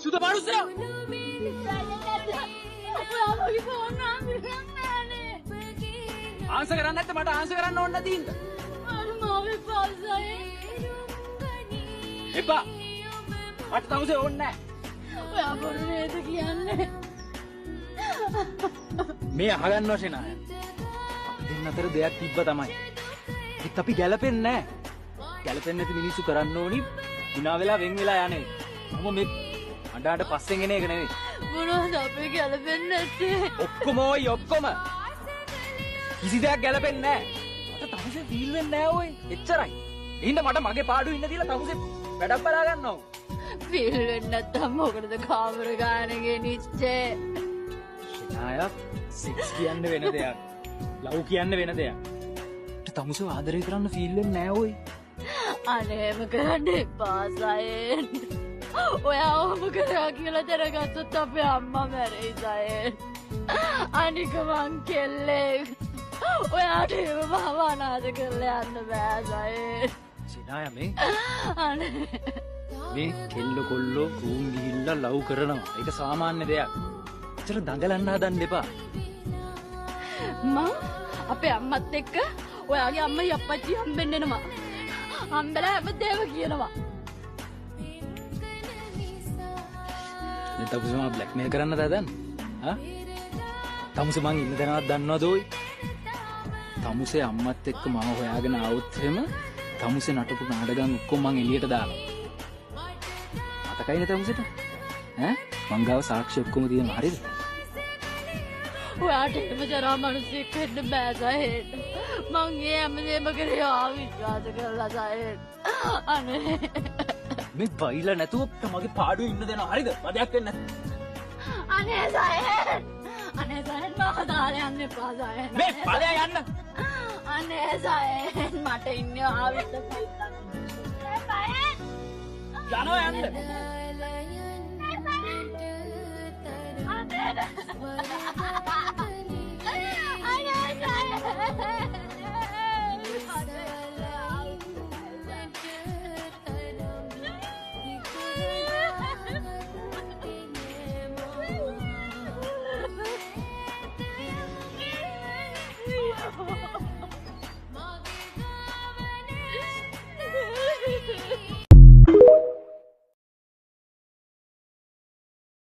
සුද මනුස්සයා ආන්සර් කරන්න නැත්නම් මට ආන්සර් කරන්න ඕන නැති ඉන්න. එපා. මට තමුසේ ඕනේ නැහැ. ඔයා බොරු නේද කියන්නේ? මේ අහගන්න වශයෙන් ආය. අපි දෙන්න අතර දෙයක් තිබ්බ තමයි. ඒත් අපි ගැලපෙන්නේ නැහැ. ගැලපෙන්නේ නැති මිනිස්සු කරන්න ඕනි විනා වෙලා වෙන් වෙලා යන්නේ. මම මේ අඬ පස්සෙන් එන එක නෙවෙයි. මොනවද අපි ගැලපෙන්නේ නැත්තේ? ඔක්කොම ඔය ඔක්කොම. කිසි දෙයක් ගැලපෙන්නේ නැහැ. මට තමුසේ ෆීල් වෙන්නේ නැහැ ඔය. එච්චරයි. එහෙනම් මට මගේ පාඩුව ඉන්න දීලා තමුසේ වැඩක් බලා ගන්නවා. ෆීල් වෙන්නේ නැත්තම් මොකටද කාමර ගානේ ගෙනිච්චේ? නායක් සෙක්ස් කියන්න වෙන දෙයක්. ලව් කියන්න වෙන දෙයක්. තමුසේ ආදරය කරන්න ෆීල් වෙන්නේ නැහැ ඔය. අනේම කරන්න එපා සයෙන්. ඔයා ඔහොම කරා කියලා දැනගත්තොත් අපේ අම්මා මැරෙයි සයෙන්. අනික මං කෙල්ලෙක්. ඔයාට එහෙම මම අනාථ කරලා යන්න බෑ සයෙන්. සිනාය මේ අනේ මේ කෙල්ල කොල්ලෝ රූම් ගිහිල්ලා ලව් කරනවා. ඒක සාමාන්‍ය දෙයක්. ඇත්තට දඟලන්න හදන්න එපා. මං අපේ අම්මත් එක්ක ඔයාගේ අම්මයි අප්පච්චි හම්බෙන්න එනවා. හම්බෙලා හැමදේම කියනවා. දැන් තමුසේ මම බ්ලැක්මේල් කරන්නද හදන්නේ? හා? තමුසේ මං ඉන්න දැනවත් දන්නවද ඔය? තමුසේ අම්මත් එක්ක මම හොයාගෙන ආවොත් එහෙම තමුසේ නටපු නාටකම් ඔක්කොම මං එළියට දානවා. මතකයිනේ තමුසේට? ඈ? මං ගාව සාක්ෂි ඔක්කොම තියෙනවා. හරිද? ඔයාට එහෙම ජරා මිනිස්සෙක් වෙන්න බෑ සයෙන්. මං ඒ හැමදේම කරේ ආවිශ්වාස කරලා සයෙන්. අනේ මේ බයිලා නැතුව මගේ පාඩුවේ ඉන්න දෙනවා. හරිද? මදයක් වෙන්නේ නැහැ. අනේ සයෙන්. අනේ සයෙන් මම දාලා යන්න එපා සයෙන්. මේ ඵලයා යන්න. අනේ සයෙන් මට ඉන්නේ ආවිශ්වාස. සයෙන් යනවා යන්න.